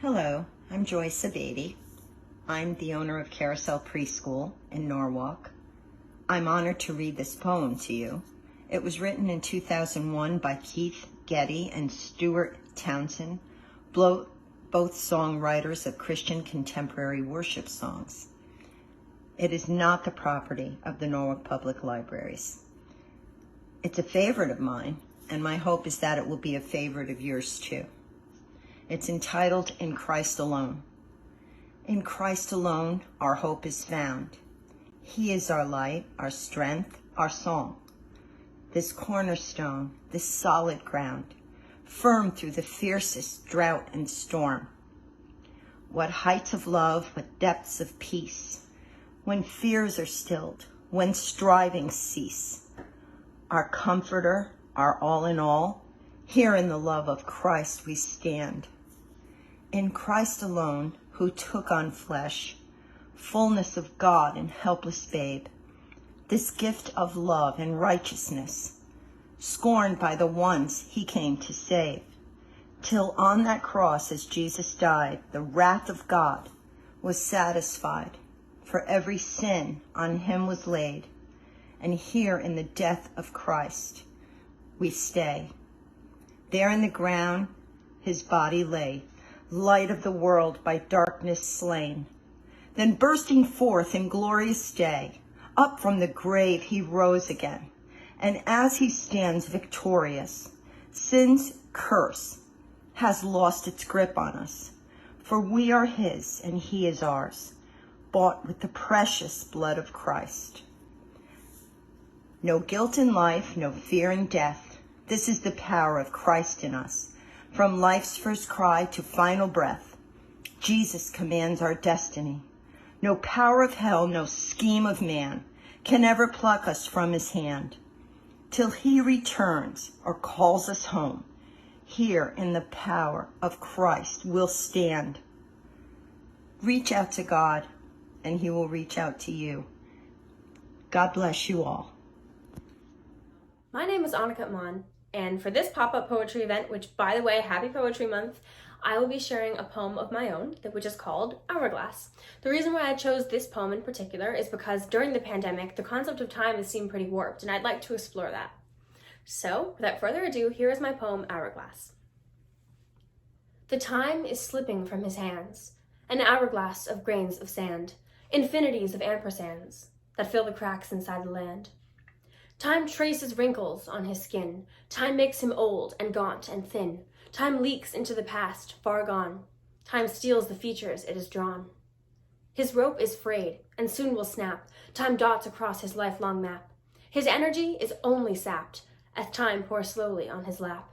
Hello, I'm Joyce Abady. I'm the owner of Carousel Preschool in Norwalk. I'm honored to read this poem to you. It was written in 2001 by Keith Getty and Stuart Townsend, both songwriters of Christian contemporary worship songs. It is not the property of the Norwalk Public Libraries. It's a favorite of mine, and my hope is that it will be a favorite of yours too. It's entitled, In Christ Alone. In Christ alone, our hope is found. He is our light, our strength, our song. This cornerstone, this solid ground, firm through the fiercest drought and storm. What heights of love, what depths of peace, when fears are stilled, when strivings cease. Our comforter, our all in all, here in the love of Christ we stand. In Christ alone, who took on flesh, fullness of God and helpless babe, this gift of love and righteousness, scorned by the ones he came to save, till on that cross as Jesus died, the wrath of God was satisfied, for every sin on him was laid, and here in the death of Christ we stay. There in the ground his body lay, light of the world by darkness slain. Then bursting forth in glorious day, up from the grave he rose again. And as he stands victorious, sin's curse has lost its grip on us. For we are his and he is ours, bought with the precious blood of Christ. No guilt in life, no fear in death. This is the power of Christ in us. From life's first cry to final breath, Jesus commands our destiny. No power of hell, no scheme of man can ever pluck us from his hand. Till he returns or calls us home, here in the power of Christ we'll stand. Reach out to God, and he will reach out to you. God bless you all. My name is MANN. And for this pop-up poetry event, which, by the way, Happy Poetry Month, I will be sharing a poem of my own, which is called Hourglass. The reason why I chose this poem in particular is because during the pandemic, the concept of time has seemed pretty warped, and I'd like to explore that. So, without further ado, here is my poem, Hourglass. The time is slipping from his hands, an hourglass of grains of sand, infinities of ampersands that fill the cracks inside the land. Time traces wrinkles on his skin. Time makes him old and gaunt and thin. Time leaks into the past, far gone. Time steals the features it has drawn. His rope is frayed and soon will snap. Time dots across his lifelong map. His energy is only sapped as time pours slowly on his lap.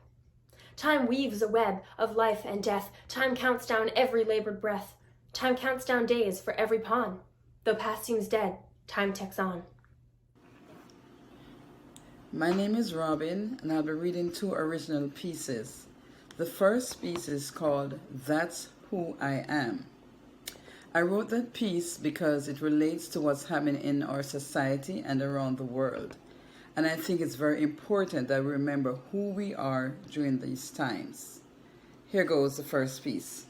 Time weaves a web of life and death. Time counts down every labored breath. Time counts down days for every pawn. Though past seems dead, time ticks on. My name is Robin, and I'll be reading two original pieces. The first piece is called That's Who I Am. I wrote that piece because it relates to what's happening in our society and around the world. And I think it's very important that we remember who we are during these times. Here goes the first piece.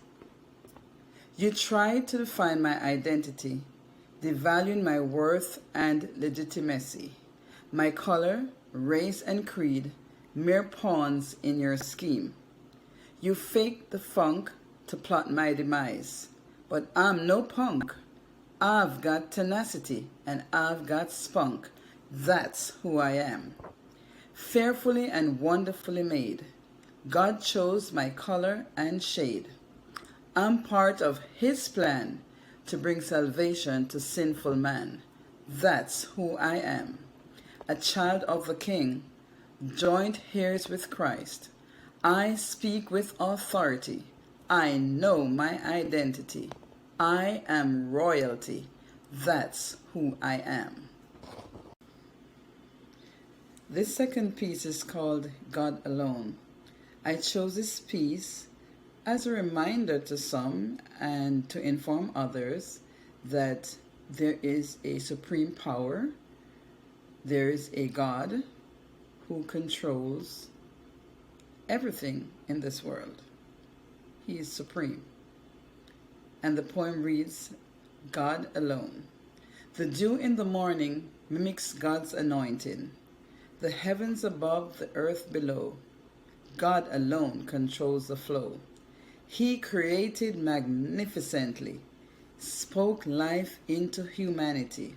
You tried to define my identity, devaluing my worth and legitimacy, my color, race and creed, mere pawns in your scheme. You faked the funk to plot my demise, but I'm no punk. I've got tenacity and I've got spunk. That's who I am. Fearfully and wonderfully made, God chose my color and shade. I'm part of his plan to bring salvation to sinful man. That's who I am. A child of the King, joint heirs with Christ. I speak with authority. I know my identity. I am royalty. That's who I am. This second piece is called God Alone. I chose this piece as a reminder to some and to inform others that there is a supreme power. There is a God who controls everything in this world. He is supreme. and the poem reads, God alone. The dew in the morning mimics God's anointing. The heavens above, the earth below. God alone controls the flow. He created magnificently, spoke life into humanity.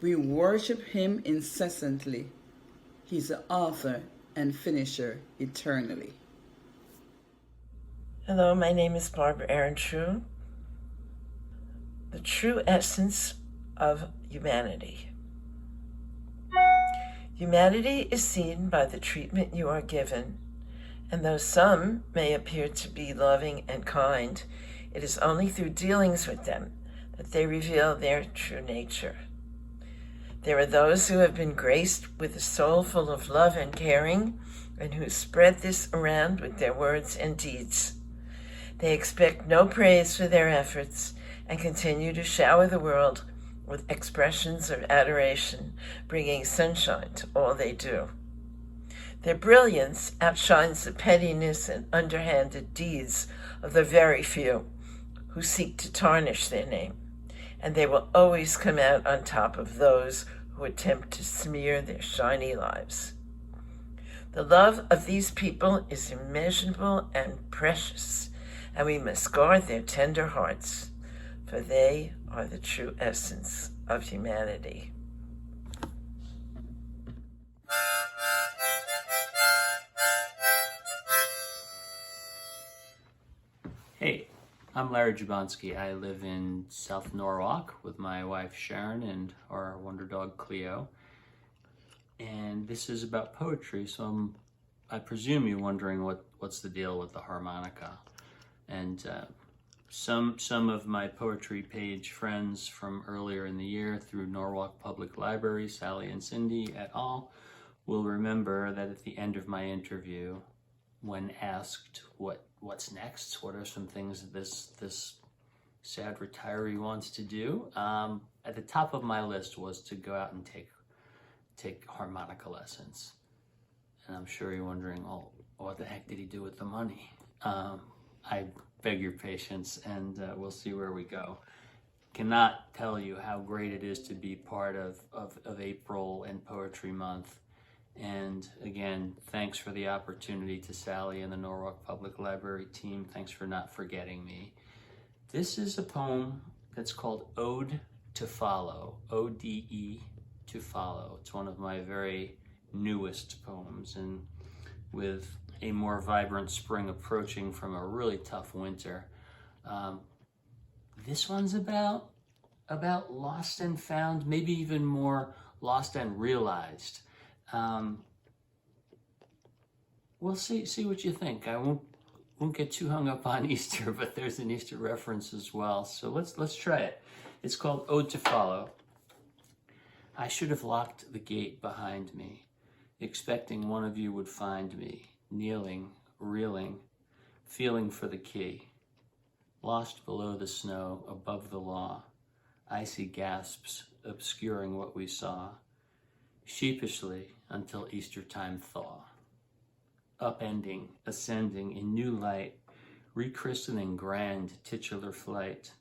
We worship him incessantly. He's the author and finisher eternally. Hello, my name is Barbara EHRENTREU. The true essence of humanity. Humanity is seen by the treatment you are given, and though some may appear to be loving and kind, it is only through dealings with them that they reveal their true nature. There are those who have been graced with a soul full of love and caring, and who spread this around with their words and deeds. They expect no praise for their efforts and continue to shower the world with expressions of adoration, bringing sunshine to all they do. Their brilliance outshines the pettiness and underhanded deeds of the very few who seek to tarnish their name, and they will always come out on top of those who attempt to smear their shiny lives. The love of these people is immeasurable and precious, and we must guard their tender hearts, for they are the true essence of humanity. Hey, I'm Larry Jablonski. I live in South Norwalk with my wife Sharon and our wonder dog Cleo. And this is about poetry, so I presume you're wondering what's the deal with the harmonica. And some of my poetry page friends from earlier in the year through Norwalk Public Library, Sally and Cindy et al., will remember that at the end of my interview, when asked what's next, what are some things that this sad retiree wants to do, at the top of my list was to go out and take harmonica lessons. And I'm sure you're wondering, oh, what the heck did he do with the money? I beg your patience, and we'll see where we go. Cannot tell you how great it is to be part of April and Poetry Month. And again, thanks for the opportunity to Sally and the Norwalk Public Library team. Thanks for not forgetting me. This is a poem that's called Ode to Follow, O-D-E, to Follow. It's one of my very newest poems, and with a more vibrant spring approaching from a really tough winter. This one's about lost and found, maybe even more lost and realized. We'll see what you think. I won't get too hung up on Easter, but there's an Easter reference as well. So let's try it. It's called Ode to Follow. I should have locked the gate behind me, expecting one of you would find me, kneeling, reeling, feeling for the key. Lost below the snow, above the law, icy gasps obscuring what we saw, sheepishly until Easter time thaw. Upending, ascending in new light, rechristening grand titular flight,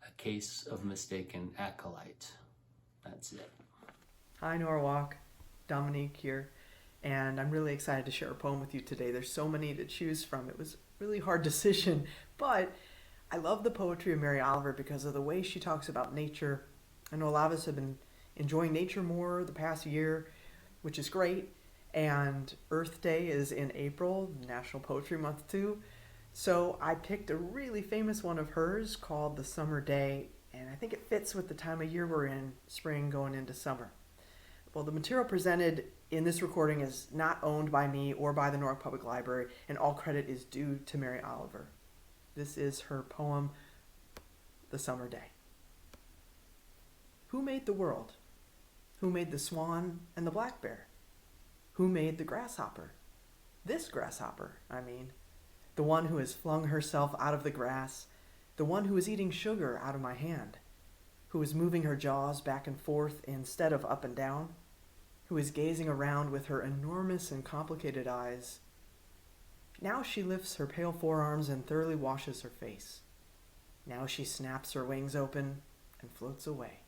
a case of mistaken acolyte. That's it. Hi Norwalk, Dominique here, and I'm really excited to share a poem with you today. There's so many to choose from. It was a really hard decision, but I love the poetry of Mary Oliver because of the way she talks about nature. I know a lot of us have been enjoying nature more the past year, which is great, and Earth Day is in April, National Poetry Month too. So I picked a really famous one of hers called The Summer Day, and I think it fits with the time of year we're in, spring going into summer. Well, the material presented in this recording is not owned by me or by the Norwalk Public Library, and all credit is due to Mary Oliver. This is her poem, The Summer Day. Who made the world? Who made the swan and the black bear? Who made the grasshopper? This grasshopper, I mean. The one who has flung herself out of the grass, the one who is eating sugar out of my hand, who is moving her jaws back and forth instead of up and down, who is gazing around with her enormous and complicated eyes. Now she lifts her pale forearms and thoroughly washes her face. Now she snaps her wings open and floats away.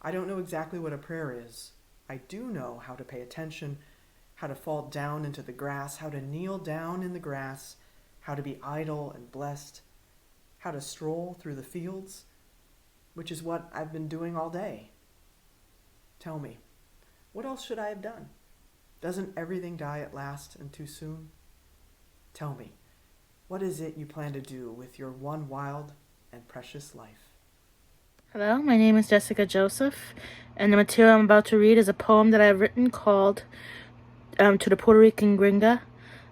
I don't know exactly what a prayer is. I do know how to pay attention, how to fall down into the grass, how to kneel down in the grass, how to be idle and blessed, how to stroll through the fields, which is what I've been doing all day. Tell me, what else should I have done? Doesn't everything die at last and too soon? Tell me, what is it you plan to do with your one wild and precious life? Hello, my name is Jessica Joseph, and the material I'm about to read is a poem that I've written called To the Puerto Rican Gringa,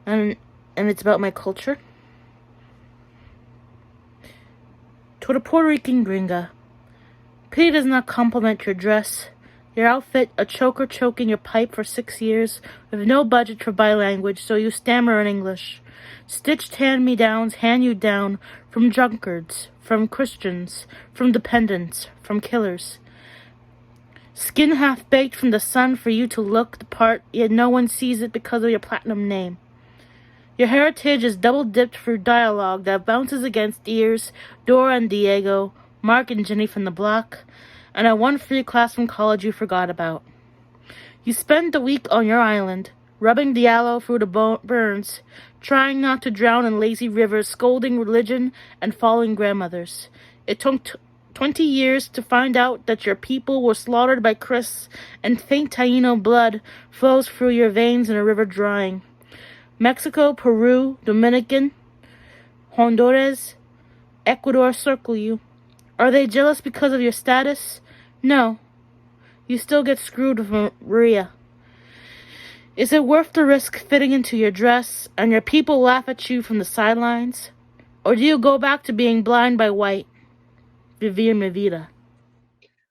and it's about my culture. To the Puerto Rican Gringa, pity does not compliment your dress, your outfit, a choker choking your pipe for 6 years, with no budget for bilanguage, so you stammer in English. Stitched hand-me-downs hand you down from drunkards, from Christians, from dependents, from killers. Skin half-baked from the sun for you to look the part, yet no one sees it because of your platinum name. Your heritage is double-dipped through dialogue that bounces against ears, Dora and Diego, Mark and Jenny from the block, and a one free class from college you forgot about. You spend the week on your island, rubbing the aloe through the burns, trying not to drown in lazy rivers, scolding religion and fallen grandmothers. It took 20 years to find out that your people were slaughtered by Chris, and faint Taino blood flows through your veins in a river drying. Mexico, Peru, Dominican, Honduras, Ecuador circle you. Are they jealous because of your status? No. You still get screwed with Maria. Is it worth the risk fitting into your dress and your people laugh at you from the sidelines? Or do you go back to being blind by white? Vivir mi vida.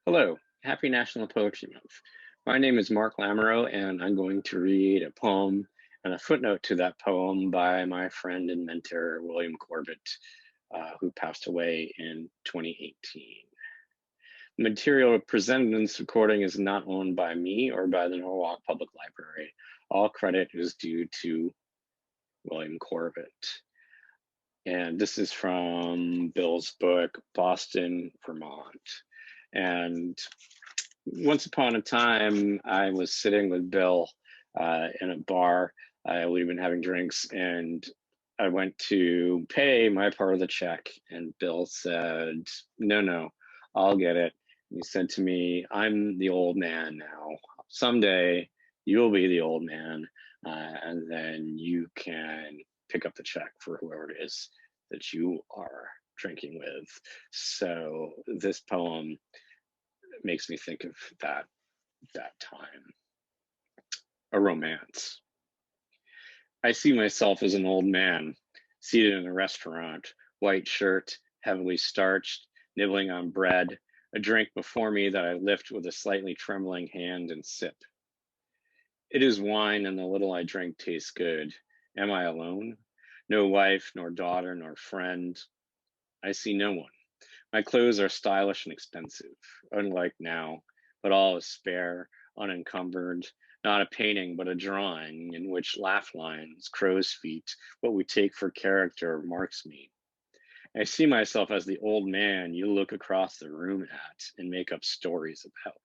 Hello, happy National Poetry Month. My name is Mark Lamoureux, and I'm going to read a poem and a footnote to that poem by my friend and mentor, William Corbett, who passed away in 2018. The material presented in this recording is not owned by me or by the Norwalk Public Library. All credit is due to William Corbett. And this is from Bill's book, Boston, Vermont. And once upon a time, I was sitting with Bill in a bar. We'd been having drinks, and I went to pay my part of the check, and Bill said, no, I'll get it. And he said to me, I'm the old man now. Someday you'll be the old man, and then you can pick up the check for whoever it is that you are drinking with. So this poem makes me think of that time. A romance. I see myself as an old man, seated in a restaurant, white shirt, heavily starched, nibbling on bread, a drink before me that I lift with a slightly trembling hand and sip. It is wine, and the little I drink tastes good. Am I alone? No wife, nor daughter, nor friend. I see no one. My clothes are stylish and expensive, unlike now, but all is spare, unencumbered, not a painting, but a drawing in which laugh lines, crow's feet, what we take for character marks me. I see myself as the old man you look across the room at and make up stories about.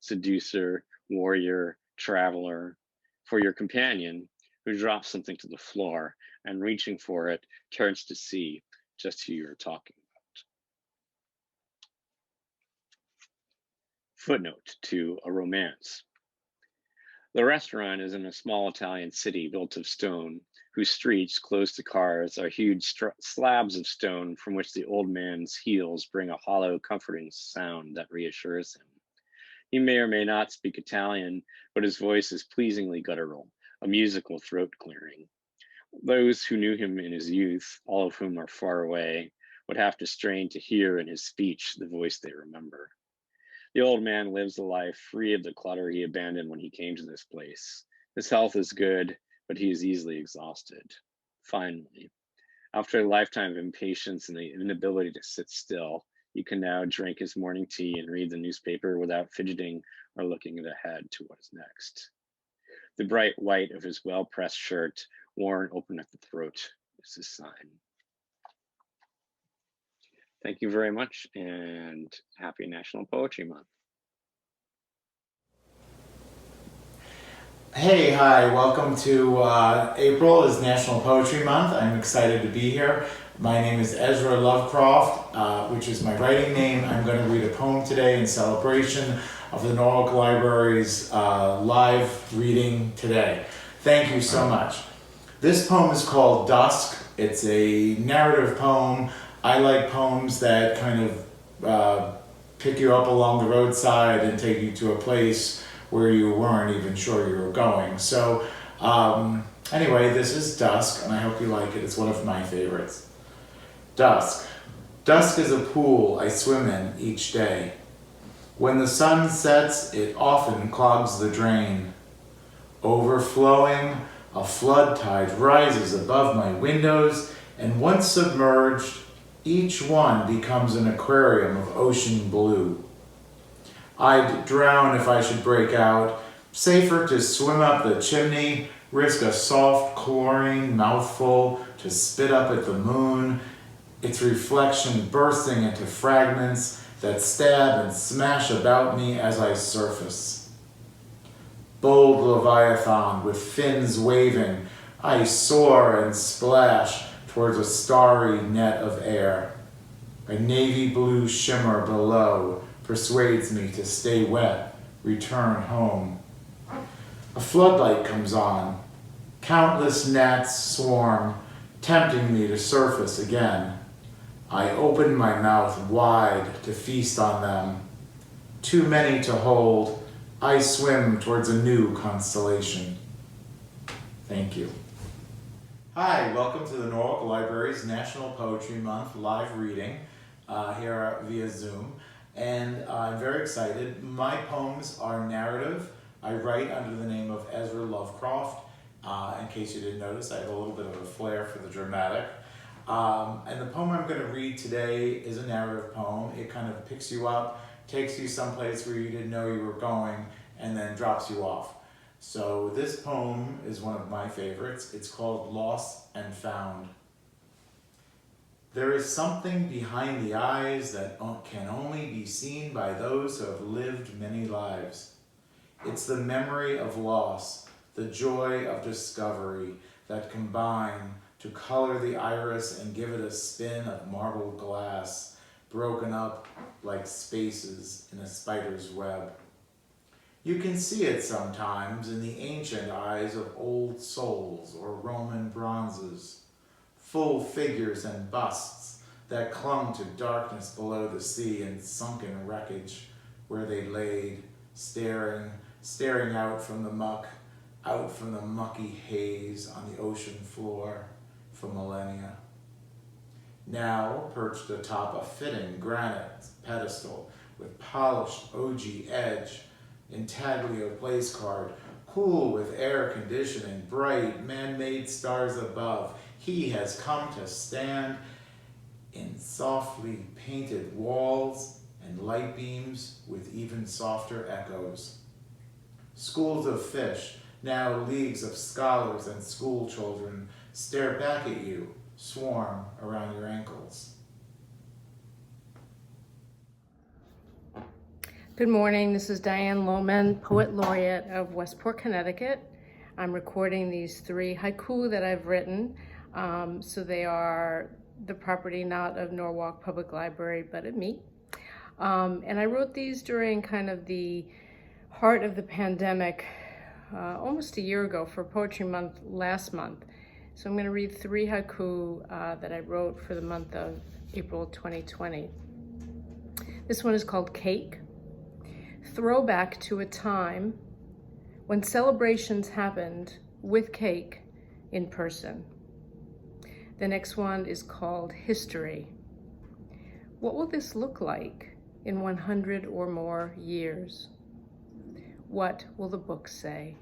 Seducer, warrior, traveler, for your companion who drops something to the floor and reaching for it turns to see just who you're talking about. Footnote to a romance. The restaurant is in a small Italian city built of stone, whose streets, close to cars, are huge slabs of stone from which the old man's heels bring a hollow, comforting sound that reassures him. He may or may not speak Italian, but his voice is pleasingly guttural, a musical throat clearing. Those who knew him in his youth, all of whom are far away, would have to strain to hear in his speech the voice they remember. The old man lives a life free of the clutter he abandoned when he came to this place. His health is good, but he is easily exhausted. Finally, after a lifetime of impatience and the inability to sit still, he can now drink his morning tea and read the newspaper without fidgeting or looking ahead to what is next. The bright white of his well-pressed shirt, worn open at the throat, is his sign. Thank you very much, and happy National Poetry Month. Hey, hi, welcome to April is National Poetry Month. I'm excited to be here. My name is Ezra Lovecroft, which is my writing name. I'm going to read a poem today in celebration of the Norwalk Library's live reading today. Thank you so much. This poem is called Dusk. It's a narrative poem. I like poems that kind of pick you up along the roadside and take you to a place where you weren't even sure you were going. So anyway, this is Dusk, and I hope you like it. It's one of my favorites. Dusk. Dusk is a pool I swim in each day. When the sun sets, it often clogs the drain. Overflowing, a flood tide rises above my windows, and once submerged, each one becomes an aquarium of ocean blue. I'd drown if I should break out. Safer to swim up the chimney, risk a soft chlorine mouthful to spit up at the moon, its reflection bursting into fragments that stab and smash about me as I surface. Bold Leviathan with fins waving, I soar and splash towards a starry net of air. A navy blue shimmer below persuades me to stay wet, return home. A floodlight comes on. Countless gnats swarm, tempting me to surface again. I open my mouth wide to feast on them. Too many to hold, I swim towards a new constellation. Thank you. Hi, welcome to the Norwalk Library's National Poetry Month live reading here via Zoom. And I'm very excited. My poems are narrative. I write under the name of Ezra Lovecroft. In case you didn't notice, I have a little bit of a flair for the dramatic. And the poem I'm going to read today is a narrative poem. It kind of picks you up, takes you someplace where you didn't know you were going, and then drops you off. So this poem is one of my favorites. It's called Lost and Found. There is something behind the eyes that can only be seen by those who have lived many lives. It's the memory of loss, the joy of discovery that combine to color the iris and give it a spin of marble glass, broken up like spaces in a spider's web. You can see it sometimes in the ancient eyes of old souls or Roman bronzes, full figures and busts that clung to darkness below the sea and sunken wreckage where they laid, staring out from the muck, out from the mucky haze on the ocean floor for millennia. Now perched atop a fitting granite pedestal with polished OG edge, intaglio place card, cool with air conditioning, bright man-made stars above, he has come to stand in softly painted walls and light beams with even softer echoes. Schools of fish, now leagues of scholars and school children, stare back at you, swarm around your ankles. Good morning, this is Diane LOWMAN, Poet Laureate of Westport, Connecticut. I'm recording these 3 haiku that I've written. So they are the property not of Norwalk Public Library, but of me. And I wrote these during kind of the heart of the pandemic, almost a year ago for Poetry Month last month. So I'm going to read 3 haiku that I wrote for the month of April 2020. This one is called Cake. Throwback to a time when celebrations happened with cake in person. The next one is called History. What will this look like in 100 or more years? What will the books say?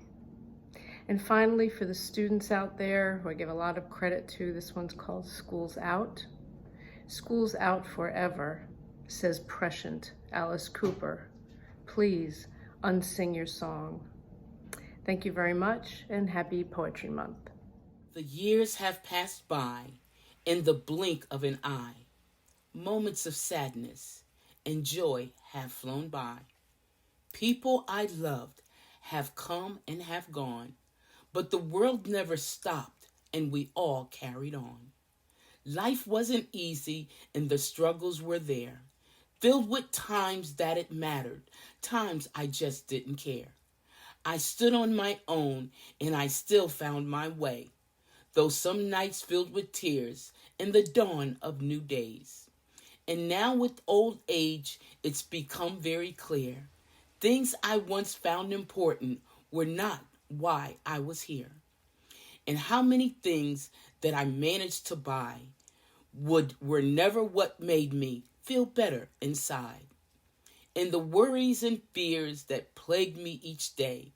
And finally, for the students out there who I give a lot of credit to, this one's called School's Out. School's out forever, says prescient Alice Cooper. Please unsing your song. Thank you very much, and happy Poetry Month. The years have passed by in the blink of an eye. moments of sadness and joy have flown by. People I loved have come and have gone, but the world never stopped and we all carried on. Life wasn't easy and the struggles were there, filled with times that it mattered, times I just didn't care. I stood on my own and I still found my way, though some nights filled with tears and the dawn of new days. And now with old age, it's become very clear. Things I once found important were not why I was here. And how many things that I managed to buy were never what made me feel better inside. And the worries and fears that plagued me each day,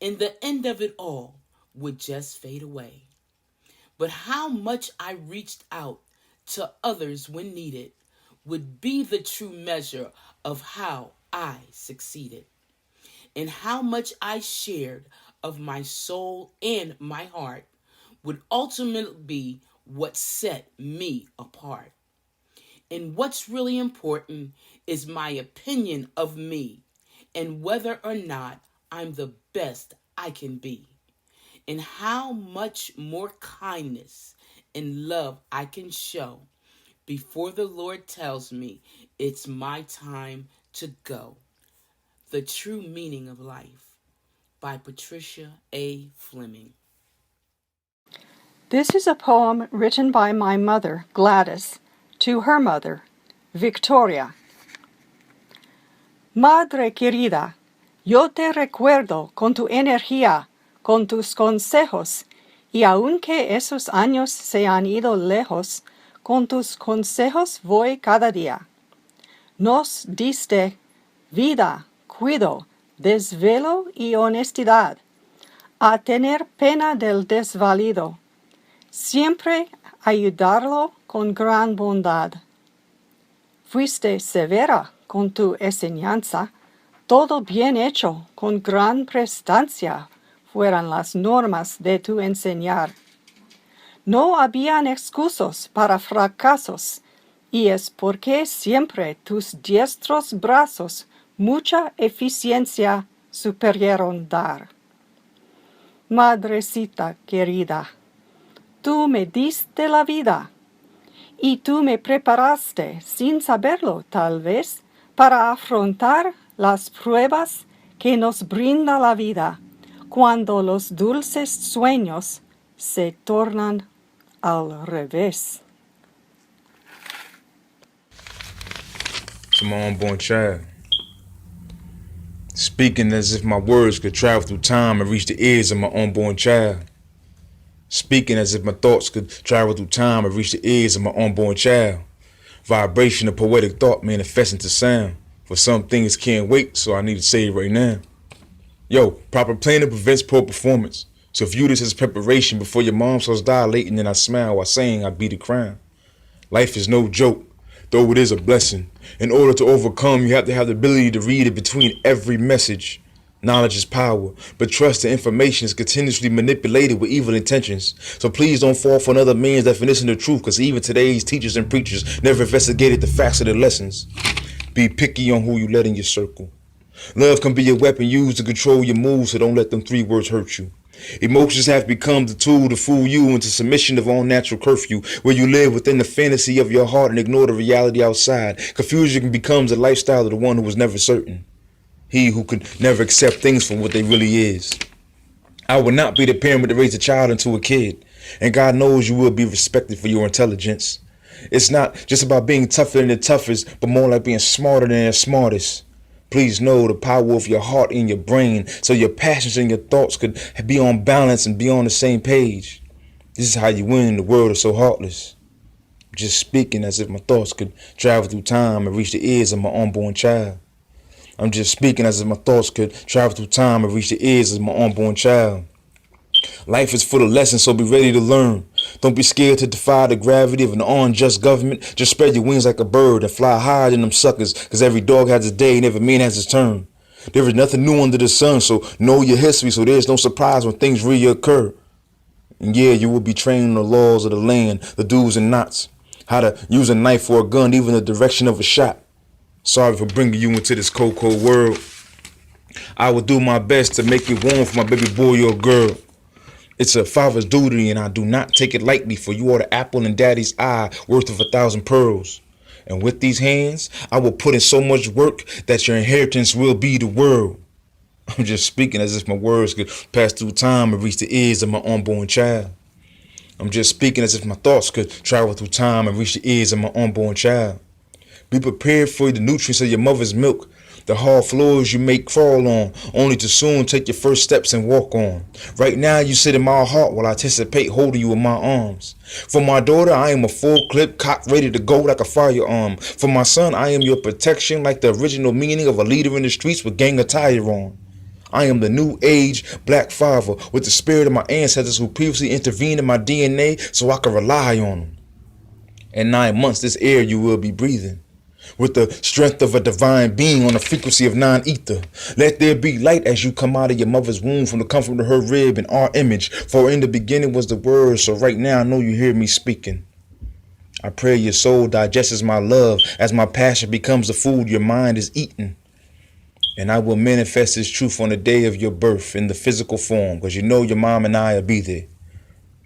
in the end of it all, would just fade away. But how much I reached out to others when needed would be the true measure of how I succeeded. And how much I shared of my soul and my heart would ultimately be what set me apart. And what's really important is my opinion of me and whether or not I'm the best I can be, and how much more kindness and love I can show before the Lord tells me it's my time to go. The True Meaning of Life by Patricia A. Fleming. This is a poem written by my mother, Gladys, to her mother, Victoria. Madre querida, yo te recuerdo con tu energía, con tus consejos, y aunque esos años se han ido lejos, con tus consejos voy cada día. Nos diste vida, cuido, desvelo y honestidad, a tener pena del desvalido, siempre ayudarlo con gran bondad. Fuiste severa con tu enseñanza, todo bien hecho con gran prestancia fueran las normas de tu enseñar. No habían excusas para fracasos, y es porque siempre tus diestros brazos mucha eficiencia supieron dar. Madrecita querida, tú me diste la vida, y tú me preparaste, sin saberlo tal vez, para afrontar las pruebas que nos brinda la vida, cuando los dulces sueños se tornan al revés. To my unborn child, speaking as if my words could travel through time and reach the ears of my unborn child. Speaking as if my thoughts could travel through time and reach the ears of my unborn child. Vibration of poetic thought manifesting to sound. For some things can't wait, so I need to say it right now. Yo, proper planning prevents poor performance. So view this as preparation before your mom starts dilating and I smile while saying I beat the crown. Life is no joke, though it is a blessing. In order to overcome, you have to have the ability to read it between every message. Knowledge is power, but trust and information is continuously manipulated with evil intentions. So please don't fall for another man's definition of truth, because even today's teachers and preachers never investigated the facts of the lessons. Be picky on who you let in your circle. Love can be a weapon used to control your moves, so don't let them 3 words hurt you. Emotions have become the tool to fool you into submission of unnatural curfew, where you live within the fantasy of your heart and ignore the reality outside. Confusion becomes a lifestyle of the one who was never certain. He who could never accept things for what they really is. I would not be the parent to raise a child into a kid, and God knows you will be respected for your intelligence. It's not just about being tougher than the toughest, but more like being smarter than the smartest. Please know the power of your heart and your brain, so your passions and your thoughts could be on balance and be on the same page. This is how you win in the world of so heartless. Just speaking as if my thoughts could travel through time and reach the ears of my unborn child. I'm just speaking as if my thoughts could travel through time and reach the ears of my unborn child. Life is full of lessons, so be ready to learn. Don't be scared to defy the gravity of an unjust government. Just spread your wings like a bird and fly higher than them suckers, because every dog has its day and every man has his turn. There is nothing new under the sun, so know your history so there's no surprise when things reoccur. And yeah, you will be trained on the laws of the land, the do's and nots. How to use a knife or a gun, even the direction of a shot. Sorry for bringing you into this cold, cold world. I will do my best to make it warm for my baby boy or girl. It's a father's duty and I do not take it lightly, for you are the apple in daddy's eye, worth of 1,000 pearls. And with these hands, I will put in so much work that your inheritance will be the world. I'm just speaking as if my words could pass through time and reach the ears of my unborn child. I'm just speaking as if my thoughts could travel through time and reach the ears of my unborn child. Be prepared for the nutrients of your mother's milk, the hard floors you make crawl on, only to soon take your first steps and walk on. Right now you sit in my heart while I anticipate holding you in my arms. For my daughter, I am a full clip, cock ready to go like a firearm. For my son, I am your protection like the original meaning of a leader in the streets with gang attire on. I am the new age black father with the spirit of my ancestors who previously intervened in my DNA so I can rely on them. In 9 months, this air you will be breathing, with the strength of a divine being on the frequency of non-ether. Let there be light as you come out of your mother's womb from the comfort of her rib in our image. For in the beginning was the word, so right now I know you hear me speaking. I pray your soul digests my love as my passion becomes the food your mind is eating. And I will manifest this truth on the day of your birth in the physical form, because you know your mom and I will be there.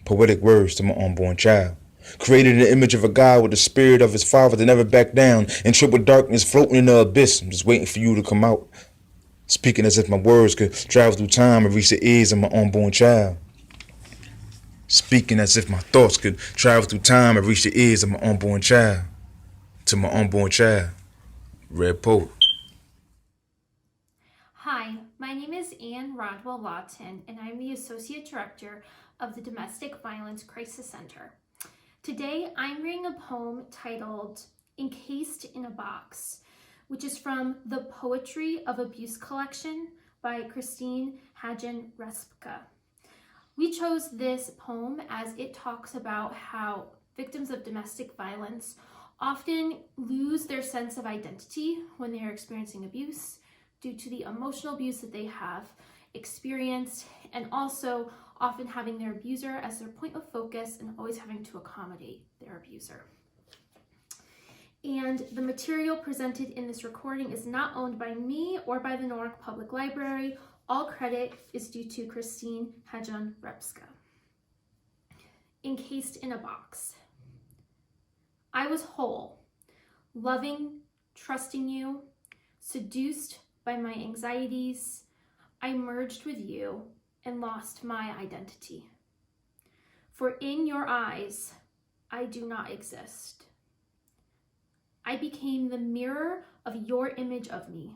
Poetic words to my unborn child. Created in the image of a God with the spirit of his father to never back down, in triple darkness floating in the abyss. I'm just waiting for you to come out. Speaking as if my words could travel through time and reach the ears of my unborn child. Speaking as if my thoughts could travel through time and reach the ears of my unborn child. To my unborn child. Red Poet. Hi, my name is RODWELL-LAWTON, and I'm the Associate Director of the Domestic Violence Crisis Center. Today, I'm reading a poem titled Encased in a Box, which is from the Poetry of Abuse collection by Christine HAGION. We chose this poem as it talks about how victims of domestic violence often lose their sense of identity when they are experiencing abuse, due to the emotional abuse that they have experienced, and also often having their abuser as their point of focus and always having to accommodate their abuser. And the material presented in this recording is not owned by me or by the Norwalk Public Library. All credit is due to Christine HAGION. Encased in a box. I was whole, loving, trusting you, seduced by my anxieties. I merged with you and lost my identity. For in your eyes, I do not exist. I became the mirror of your image of me,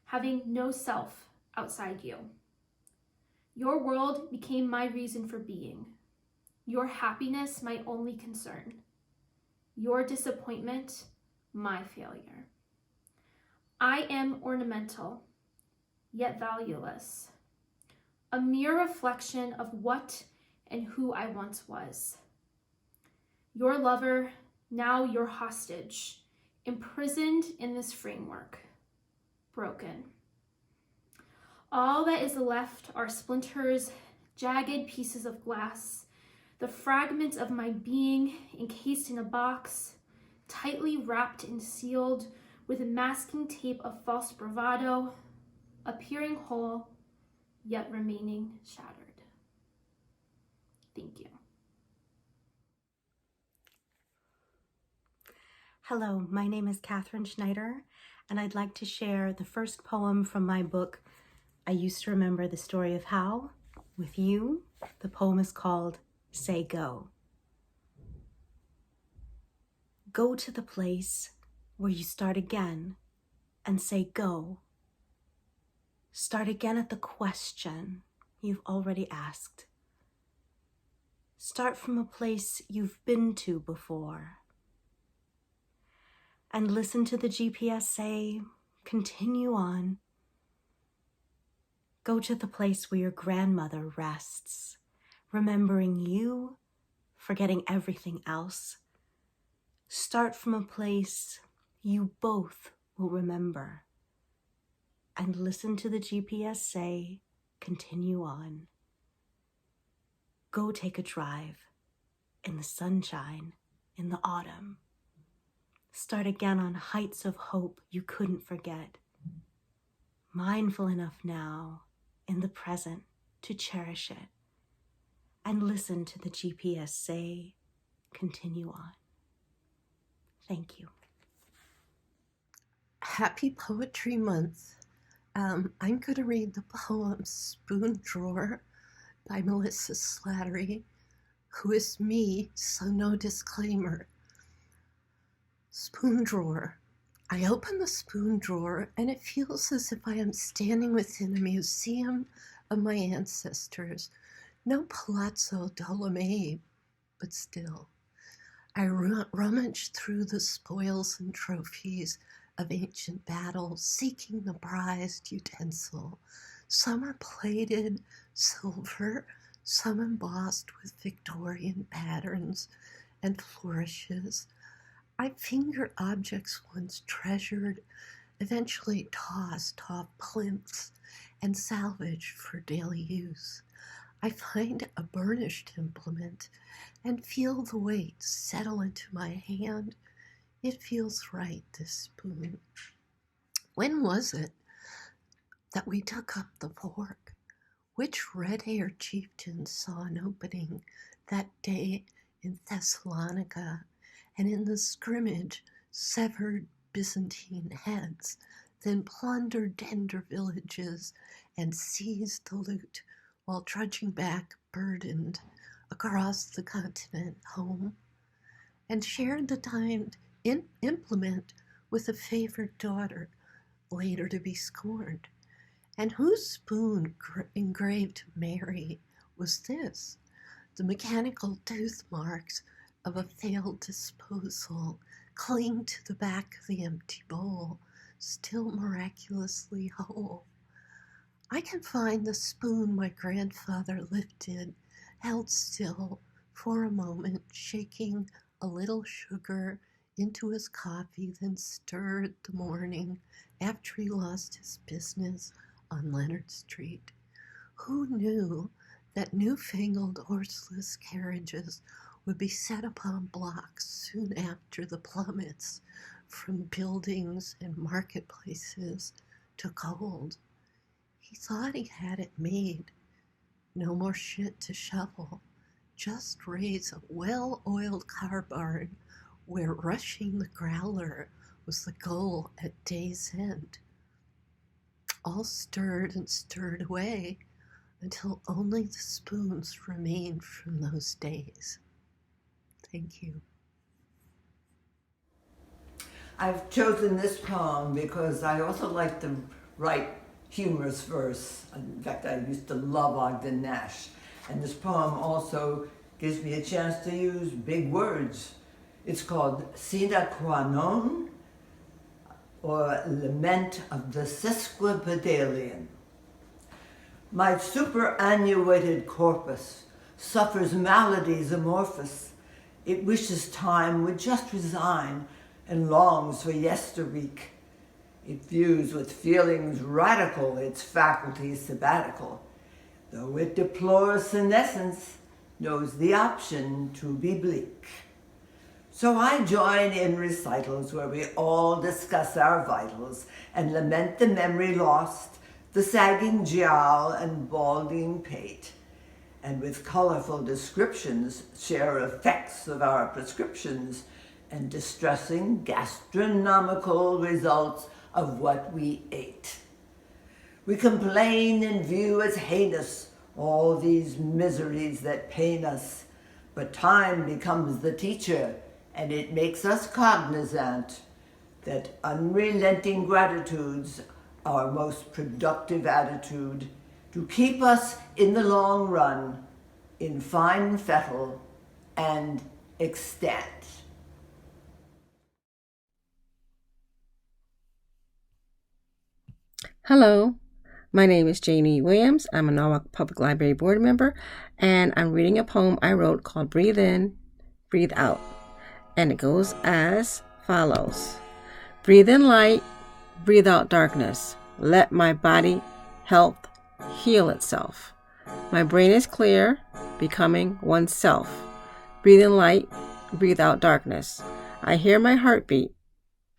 having no self outside you. Your world became my reason for being, your happiness my only concern, your disappointment my failure. I am ornamental, yet valueless, a mere reflection of what and who I once was. Your lover, now your hostage, imprisoned in this framework, broken. All that is left are splinters, jagged pieces of glass, the fragments of my being encased in a box, tightly wrapped and sealed with a masking tape of false bravado, appearing whole, yet remaining shattered. Thank you. Hello, my name is Catherine Schneider, and I'd like to share the first poem from my book, I Used to Remember the Story of How, with you. The poem is called Say Go. Go to the place where you start again and say go. Start again at the question you've already asked. Start from a place you've been to before. And listen to the GPS say, continue on. Go to the place where your grandmother rests, remembering you, forgetting everything else. Start from a place you both will remember. And listen to the GPS say, continue on. Go take a drive in the sunshine in the autumn. Start again on heights of hope you couldn't forget. Mindful enough now, in the present, to cherish it. And listen to the GPS say, continue on. Thank you. Happy Poetry Month. I'm going to read the poem Spoon Drawer by Melissa Slattery, who is me, so no disclaimer. Spoon Drawer. I open the spoon drawer and it feels as if I am standing within a museum of my ancestors. No Palazzo Dolomieu, but still. I rummage through the spoils and trophies of ancient battles, seeking the prized utensil. Some are plated silver, some embossed with Victorian patterns and flourishes. I finger objects once treasured, eventually tossed off plinths and salvaged for daily use. I find a burnished implement and feel the weight settle into my hand. It feels right, this spoon. When was it that we took up the fork? Which red-haired chieftain saw an opening that day in Thessalonica, and in the scrimmage severed Byzantine heads, then plundered tender villages and seized the loot while trudging back burdened across the continent home, and shared the timed implement with a favored daughter, later to be scorned? And whose spoon engraved Mary was this? The mechanical tooth marks of a failed disposal cling to the back of the empty bowl, still miraculously whole. I can find the spoon my grandfather lifted, held still for a moment, shaking a little sugar into his coffee, then stirred the morning after he lost his business on Leonard Street. Who knew that newfangled horseless carriages would be set upon blocks soon after the plummets from buildings and marketplaces took hold? He thought he had it made. No more shit to shovel. Just raise a well-oiled car barn where rushing the growler was the goal at day's end. All stirred and stirred away until only the spoons remained from those days. Thank you. I've chosen this poem because I also like to write humorous verse. In fact, I used to love Ogden Nash. And this poem also gives me a chance to use big words. It's called Sine Qua Non, or Lament of the Sesquipedalian. My superannuated corpus suffers maladies amorphous. It wishes time would just resign and longs for yesterweek. It views with feelings radical its faculties sabbatical, though it deplores senescence, knows the option to be bleak. So I join in recitals where we all discuss our vitals and lament the memory lost, the sagging jowl and balding pate, and with colorful descriptions share effects of our prescriptions and distressing gastronomical results of what we ate. We complain and view as heinous all these miseries that pain us, but time becomes the teacher, and it makes us cognizant that unrelenting gratitude's our most productive attitude to keep us in the long run in fine fettle and extant. Hello, my name is Janie Williams. I'm a Norwalk Public Library board member, and I'm reading a poem I wrote called Breathe In, Breathe Out. And it goes as follows. Breathe in light, breathe out darkness. Let my body, health, heal itself. My brain is clear, becoming oneself. Breathe in light, breathe out darkness. I hear my heartbeat.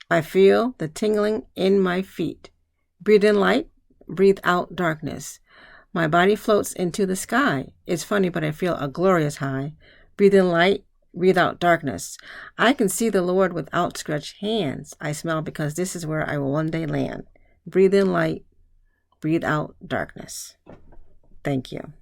I feel the tingling in my feet. Breathe in light, breathe out darkness. My body floats into the sky. It's funny, but I feel a glorious high. Breathe in light, breathe out darkness. I can see the Lord with outstretched hands. I smile because this is where I will one day land. Breathe in light, breathe out darkness. Thank you.